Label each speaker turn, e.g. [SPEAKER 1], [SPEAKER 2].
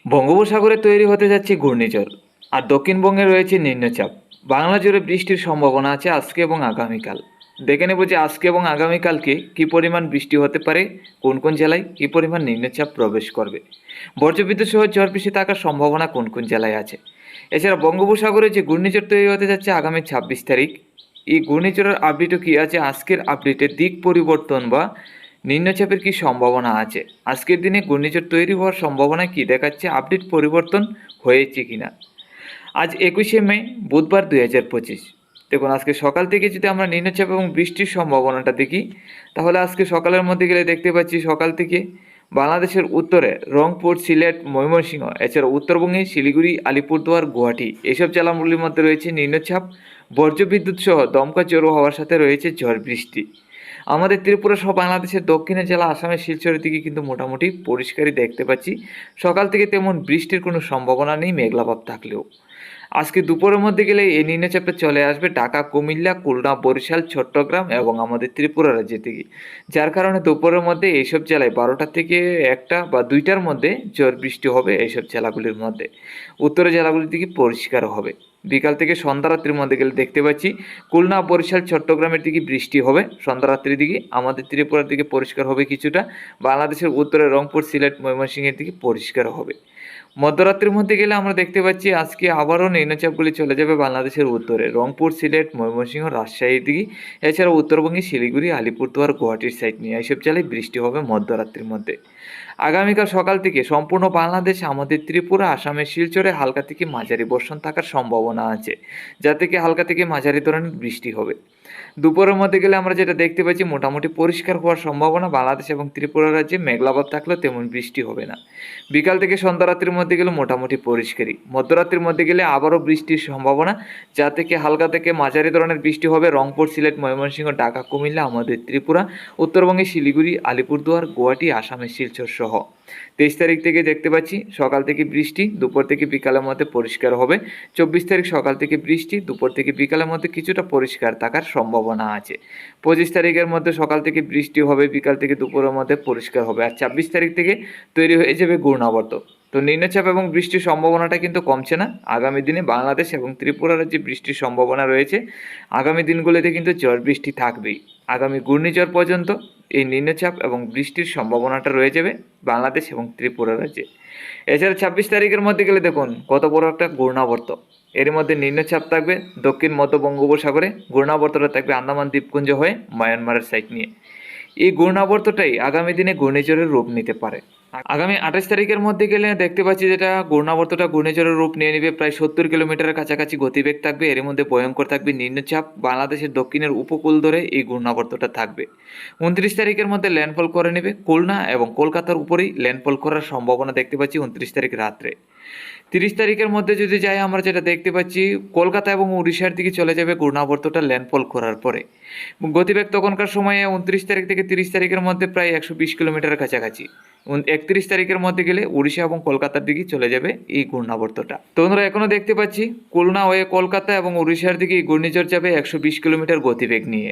[SPEAKER 1] বঙ্গোপসাগরে তৈরি হতে যাচ্ছে ঘূর্ণিঝড়, আর দক্ষিণবঙ্গে রয়েছে নিম্নচাপ। বাংলা জুড়ে বৃষ্টির সম্ভাবনা আছে আজকে এবং আগামীকাল। দেখে নেব যে আজকে এবং আগামীকালকে কী পরিমাণ বৃষ্টি হতে পারে, কোন কোন জেলায় কী পরিমাণ নিম্নচাপ প্রবেশ করবে, বজ্রবিদ্যুৎ সহ ঝড় বৃষ্টি থাকার সম্ভাবনা কোন কোন জেলায় আছে। এছাড়া বঙ্গোপসাগরে যে ঘূর্ণিঝড় তৈরি হতে যাচ্ছে আগামী 26 তারিখ, এই ঘূর্ণিঝড়ের আপডেটও কী আছে, আজকের আপডেটের দিক পরিবর্তন বা নিম্নচাপের কি সম্ভাবনা আছে, আজকের দিনে ঘূর্ণিঝড় তৈরি হওয়ার সম্ভাবনা কি দেখাচ্ছে, আপডেট পরিবর্তন হয়েছে কিনা। আজ 21শে মে, বুধবার 2025। দেখুন আজকে সকাল থেকে যদি আমরা নিম্নচাপ এবং বৃষ্টির সম্ভাবনাটা দেখি, তাহলে আজকে সকালের মধ্যে গেলে দেখতে পাচ্ছি সকাল থেকে বাংলাদেশের উত্তরে রংপুর, সিলেট, ময়মনসিংহ, এছাড়া উত্তরবঙ্গে শিলিগুড়ি, আলিপুরদুয়ার, গুয়াহাটি এসব জেলাগুলির মধ্যে রয়েছে নিম্নচাপ, বজ্রবিদ্যুৎ সহ দমকা জোরো হওয়ার সাথে রয়েছে ঝড় বৃষ্টি। আমাদের ত্রিপুরা সহ বাংলাদেশের দক্ষিণের জেলা আসামের শিলচরের দিকে কিন্তু মোটামুটি পরিষ্কারই দেখতে পাচ্ছি। সকাল থেকে তেমন বৃষ্টির কোনো সম্ভাবনা নেই মেঘলাভাব থাকলেও। আজকে দুপুরের মধ্যে গেলে এই নিম্নচাপে চলে আসবে ঢাকা, কুমিল্লা, খুলনা, বরিশাল, চট্টগ্রাম এবং আমাদের ত্রিপুরা রাজ্যের দিকে। যার কারণে দুপুরের মধ্যে এইসব জেলায় 12টা থেকে 1টা বা 2টার মধ্যে ঝড় বৃষ্টি হবে এইসব জেলাগুলির মধ্যে। উত্তরের জেলাগুলির দিকে পরিষ্কার হবে। বিকাল থেকে সন্ধ্যা রাত্রির মধ্যে গেলে দেখতে পাচ্ছি খুলনা, বরিশাল, চট্টগ্রামের দিকে বৃষ্টি হবে সন্ধ্যা রাত্রির দিকে। আমাদের ত্রিপুরার দিকে পরিষ্কার হবে কিছুটা। বাংলাদেশের উত্তরে রংপুর, সিলেট, ময়মনসিংহের দিকে পরিষ্কার হবে। মধ্যরাত্রির মধ্যে গেলে আমরা দেখতে পাচ্ছি আজকে আবারও নিম্নচাপগুলি চলে যাবে বাংলাদেশের উত্তরে রংপুর, সিলেট, ময়মনসিংহ, রাজশাহীর দিকে। এছাড়া উত্তরবঙ্গে শিলিগুড়ি, আলিপুরদুয়ার, গুয়াহাটির সাইড নিয়ে এইসব জেলায় বৃষ্টি হবে মধ্যরাত্রির মধ্যে। আগামীকাল সকাল থেকে সম্পূর্ণ বাংলাদেশ, আমাদের ত্রিপুরা, আসামের শিলচরে হালকা থেকে মাঝারি বর্ষণ থাকার সম্ভাবনা আছে, যা থেকে হালকা থেকে মাঝারি ধরনের বৃষ্টি হবে। দুপুরের মধ্যে গেলে আমরা যেটা দেখতে পাচ্ছি মোটামুটি পরিষ্কার হওয়ার সম্ভাবনা বাংলাদেশ এবং ত্রিপুরা রাজ্যে, মেঘলাভাব থাকলেও তেমন বৃষ্টি হবে না। বিকাল থেকে সন্ধ্যা রাত্রির মধ্যে গেলে মোটামুটি পরিষ্কারই। মধ্যরাত্রির মধ্যে গেলে আবারও বৃষ্টির সম্ভাবনা, যা থেকে হালকা থেকে মাঝারি ধরনের বৃষ্টি হবে রংপুর, সিলেট, ময়মনসিংহ, ঢাকা, কুমিল্লা, আমাদের ত্রিপুরা, উত্তরবঙ্গে শিলিগুড়ি, আলিপুরদুয়ার, গুয়াহাটি, আসামের শিলচর সহ। 23 তারিখ থেকে দেখতে পাচ্ছি সকাল থেকে বৃষ্টি, দুপুর থেকে বিকালের মধ্যে পরিষ্কার হবে। 24 তারিখ সকাল থেকে বৃষ্টি, দুপুর থেকে বিকালের মধ্যে কিছুটা পরিষ্কার থাকার সম্ভাবনা আছে। 25 তারিখের মধ্যে সকাল থেকে বৃষ্টি হবে, বিকাল থেকে দুপুরের মধ্যে পরিষ্কার হবে। আর 26 তারিখ থেকে তৈরি হয়ে যাবে ঘূর্ণাবর্ত। তো নিম্নচাপ এবং বৃষ্টির সম্ভাবনাটা কিন্তু কমছে না। আগামী দিনে বাংলাদেশ এবং ত্রিপুরা রাজ্যে বৃষ্টির সম্ভাবনা রয়েছে। আগামী দিনগুলোতে কিন্তু ঝড় বৃষ্টি থাকবেই। আগামী ঘূর্ণিঝড় পর্যন্ত এই নিম্নচাপ এবং বৃষ্টির সম্ভাবনাটা রয়ে যাবে বাংলাদেশ এবং ত্রিপুরা রাজ্যে। এছাড়া 26 তারিখের মধ্যে গেলে দেখুন কত বড় একটা ঘূর্ণাবর্ত। এর মধ্যে নিম্নচাপ থাকবে দক্ষিণ মধ্য বঙ্গোপসাগরে, ঘূর্ণাবর্তটা থাকবে আন্দামান দ্বীপপুঞ্জ হয়ে মায়ানমারের সাইড নিয়ে। এই ঘূর্ণাবর্তটাই আগামী দিনে ঘূর্ণিঝড়ের রূপ নিতে পারে। আগামী 28 তারিখের মধ্যে গেলে দেখতে পাচ্ছি যেটা ঘূর্ণাবর্তটা ঘূর্ণিঝড়ের রূপ নিয়ে নেবে, প্রায় 70 কিলোমিটারের কাছাকাছি গতিবেগ থাকবে। এর মধ্যে ভয়ঙ্কর থাকবে নিম্নচাপ, বাংলাদেশের দক্ষিণের উপকূল ধরে এই ঘূর্ণাবর্তটা থাকবে। 29 তারিখের মধ্যে ল্যান্ডফল করে নেবে খুলনা এবং কলকাতার উপরেই ল্যান্ডফল করার সম্ভাবনা দেখতে পাচ্ছি 29 তারিখ রাত্রে। 30 তারিখের মধ্যে যদি যাই আমরা যেটা দেখতে পাচ্ছি কলকাতা এবং উড়িষ্যার দিকে চলে যাবে ঘূর্ণাবর্তটা ল্যান্ডফল করার পরে। গতিবেগ তখনকার সময়ে 29 তারিখ থেকে 30 তারিখের মধ্যে প্রায় 120 কিলোমিটারের কাছাকাছি। 31 তারিখের মধ্যে গেলে উড়িষ্যা এবং কলকাতার দিকে চলে যাবে এই ঘূর্ণাবর্তটা। তো বন্ধুরা এখনো দেখতে পাচ্ছি খুলনা হয়ে কলকাতা এবং উড়িষ্যার দিকে এই ঘূর্ণিঝড় যাবে 120 কিলোমিটার গতিবেগ নিয়ে।